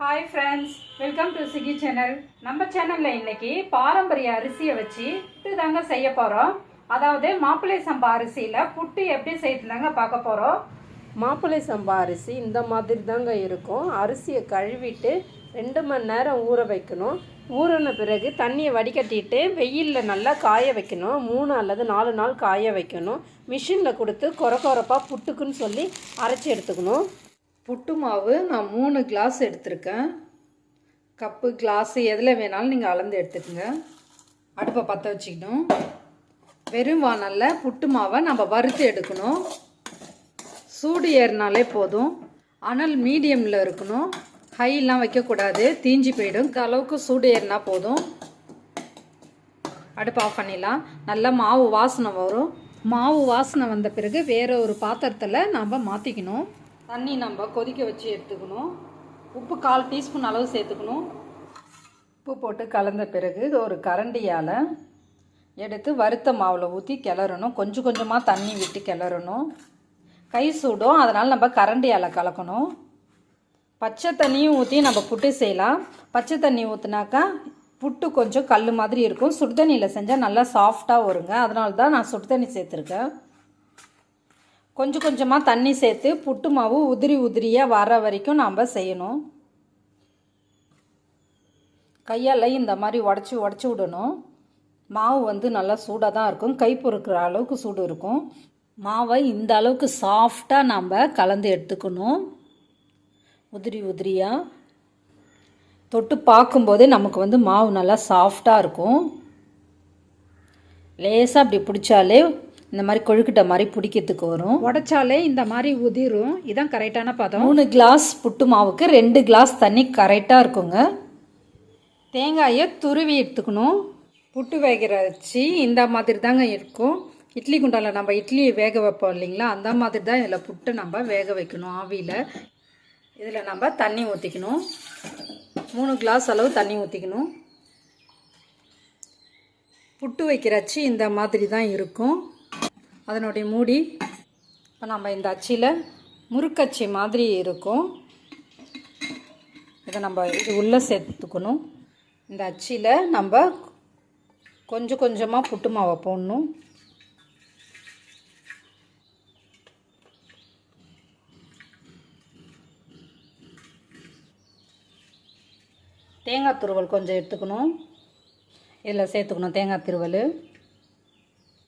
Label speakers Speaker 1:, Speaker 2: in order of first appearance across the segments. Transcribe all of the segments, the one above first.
Speaker 1: Hi friends, welcome to சிகி channel. நம்ம சேனலில் இன்னைக்கு பாரம்பரிய அரிசியை வச்சு புட்டு தாங்க செய்ய போகிறோம். அதாவது மாப்பிள்ளை சம்பா அரிசியில் புட்டு எப்படி செய்யறதுதாங்க பார்க்க போகிறோம்.
Speaker 2: மாப்பிள்ளை சம்பா அரிசி இந்த மாதிரி தாங்க இருக்கும். அரிசியை கழுவிட்டு 2 மணி நேரம் ஊற வைக்கணும். ஊறின பிறகு தண்ணியை வடிகட்டிட்டு வெயிலில் நல்லா காய வைக்கணும். 3 அல்லது 4 நாள் காய வைக்கணும். மிஷினில் கொடுத்து கொரப்பாக புட்டுக்குன்னு சொல்லி அரைச்சி எடுத்துக்கணும்.
Speaker 1: புட்டு மாவு நான் 3 கிளாஸ் எடுத்திருக்கேன். கப்பு கிளாஸு எதில் வேணாலும் நீங்கள் அளந்து எடுத்துக்கோங்க. அடுப்பை பற்ற வச்சுக்கணும். வெறும் வானலில் புட்டு மாவை நம்ம வறுத்து எடுக்கணும். சூடு ஏறினாலே போதும். அனல் மீடியமில் இருக்கணும். ஹைலாம் வைக்கக்கூடாது, தீஞ்சி போயிடும். இந்த அளவுக்கு சூடு ஏறினா போதும். அடுப்பு ஆஃப் பண்ணிடலாம். நல்லா மாவு வாசனை வரும். மாவு வாசனை வந்த பிறகு வேறு ஒரு பாத்திரத்தில் நம்ம மாற்றிக்கணும். தண்ணி நம்ம கொதிக்க வச்சு எடுத்துக்கணும். உப்பு 1/4 டீஸ்பூன் அளவு சேர்த்துக்கணும். உப்பு போட்டு கலந்த பிறகு ஒரு கரண்டியால் எடுத்து வறுத்த மாவில் ஊற்றி கிளறணும். கொஞ்சம் கொஞ்சமாக தண்ணி விட்டு கிளறணும். கை சூடும், அதனால் நம்ம கரண்டியால் கலக்கணும். பச்சை தண்ணியும் ஊற்றி நம்ம புட்டு செய்யலாம். பச்சை தண்ணி ஊற்றினாக்கா புட்டு கொஞ்சம் கல் மாதிரி இருக்கும். சுடுதண்ணியில் செஞ்சால் நல்லா சாஃப்டாக வருங்க. அதனால தான் நான் சுடுதண்ணி சேர்த்துருக்கேன். கொஞ்சம் கொஞ்சமாக தண்ணி சேர்த்து புட்டு மாவு உதிரியாக வர வரைக்கும் நாம் செய்யணும். கையால் இந்த மாதிரி உடச்சி விடணும். மாவு நல்லா சூடாக தான் இருக்கும். கை பொறுக்கிற அளவுக்கு சூடு இருக்கும். மாவை இந்த அளவுக்கு சாஃப்டாக நாம் கலந்து எடுத்துக்கணும். உதிரியாக தொட்டு பார்க்கும்போதே நமக்கு மாவு நல்லா சாஃப்டாக இருக்கும். லேசாக அப்படி பிடிச்சாலே இந்த மாதிரி கொழுக்கிட்ட மாதிரி பிடிக்கிறதுக்கு வரும். உடைச்சாலே இந்த மாதிரி உதிரும். இதான் கரெக்டான பதம். 3 கிளாஸ் புட்டு மாவுக்கு 2 கிளாஸ் தண்ணி கரெக்டாக இருக்குங்க. தேங்காயை துருவி எடுத்துக்கணும். புட்டு வேகிற வச்சு இந்த மாதிரி தாங்க இருக்கும். இட்லி குண்டாவில் நம்ம இட்லி வேக வைப்போம் இல்லைங்களா, அந்த மாதிரி தான் இதில் புட்டு நம்ம வேக வைக்கணும் ஆவியில். இதில் நம்ம தண்ணி ஊற்றிக்கணும். 3 கிளாஸ் அளவு தண்ணி ஊற்றிக்கணும். புட்டு வைக்கிற அச்சு இந்த மாதிரி தான் இருக்கும். அதனுடைய மூடி இப்போ நம்ம இந்த அச்சியில் முறுக்கச்சி மாதிரி இருக்கும். இதை நம்ம இது உள்ளே சேர்த்துக்கணும். இந்த அச்சியில் நம்ம கொஞ்சம் கொஞ்சமாக புட்டு மாவை போடணும். தேங்காய் துருவல் கொஞ்சம் எடுத்துக்கணும். இதில் சேர்த்துக்கணும் தேங்காய் துருவல்.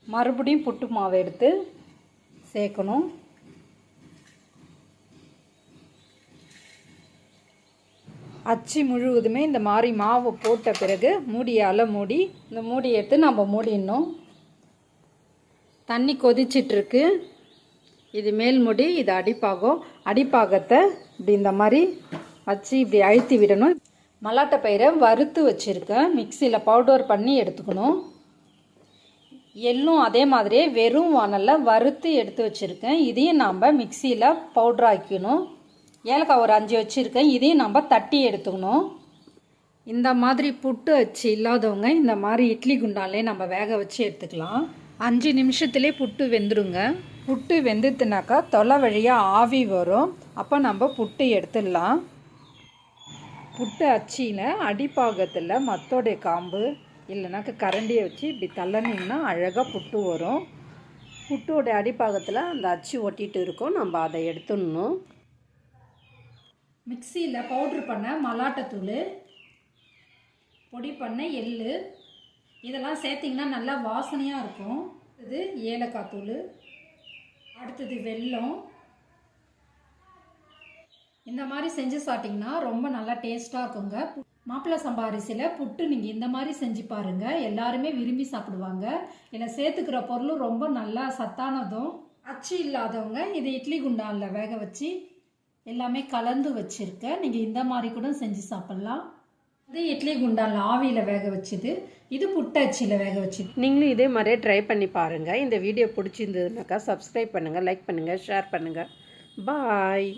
Speaker 1: மறுபடியும் புட்டு மாவை எடுத்து சேர்க்கணும். அச்சு முழுவதுமே இந்த மாதிரி மாவு போட்ட பிறகு மூடியால் மூடி இந்த மூடி எடுத்து நம்ம மூடிடணும். தண்ணி கொதிச்சிட்ருக்கு. இது மேல் மூடி, இது அடிப்பாகம். அடிப்பாகத்தை இப்படி இந்த மாதிரி வச்சு இப்படி அழுத்தி விடணும். மல்லாட்டை பயிரை வறுத்து வச்சுருக்கேன். மிக்சியில் பவுடர் பண்ணி எடுத்துக்கணும். எள்ளும் அதே மாதிரியே வெறும் வானலில் வறுத்து எடுத்து வச்சுருக்கேன். இதையும் நாம் மிக்சியில் பவுடர் ஆக்கணும். ஏலக்காய் ஒரு 5 வச்சுருக்கேன். இதையும் நம்ம தட்டி எடுத்துக்கணும். இந்த மாதிரி புட்டு அச்சு இல்லாதவங்க இந்த மாதிரி இட்லி குண்டாலே நம்ம வேக வச்சு எடுத்துக்கலாம். 5 நிமிஷத்துலேயே புட்டு வெந்துடுங்க. புட்டு வெந்துட்டுனாக்கா தொலை வழியாக ஆவி வரும். அப்போ நம்ம புட்டு எடுத்துடலாம். புட்டு அச்சியில் அடிப்பாகத்தில் மத்தோடைய காம்பு இல்லைனாக்கா கரண்டியை வச்சு இப்படி தள்ளனிங்கன்னா அழகாக புட்டு வரும். புட்டோட அடிப்பாகத்தில் அந்த அச்சு ஒட்டிகிட்டு இருக்கும். நம்ம அதை எடுத்துடணும். மிக்சியில் பவுட்ரு பண்ண மல்லாட்டத்தூள், பொடி பண்ண எள், இதெல்லாம் சேர்த்திங்கன்னா நல்லா வாசனையாக இருக்கும். இது ஏலக்காய் தூள், அடுத்தது வெல்லம். இந்த மாதிரி செஞ்சு சாப்பிட்டிங்கன்னா ரொம்ப நல்லா டேஸ்ட்டாக இருக்குங்க. மாப்பிள்ளை சம்பா அரிசியில் புட்டு நீங்கள் இந்த மாதிரி செஞ்சு பாருங்கள். எல்லாருமே விரும்பி சாப்பிடுவாங்க. இதில் சேர்த்துக்கிற பொருளும் ரொம்ப நல்லா சத்தானதும். அச்சு இல்லாதவங்க இது இட்லி குண்டானில் வேக வச்சு எல்லாமே கலந்து வச்சுருக்கேன். நீங்கள் இந்த மாதிரி கூட செஞ்சு சாப்பிட்லாம். இது இட்லி குண்டானில் ஆவியில் வேக வச்சுது. இது புட்டு அச்சியில் வேக வச்சு.
Speaker 2: நீங்களும் இதே மாதிரியே ட்ரை பண்ணி பாருங்கள். இந்த வீடியோ பிடிச்சிருந்ததுனாக்கா சப்ஸ்கிரைப் பண்ணுங்கள், லைக் பண்ணுங்கள், ஷேர் பண்ணுங்கள். பாய்.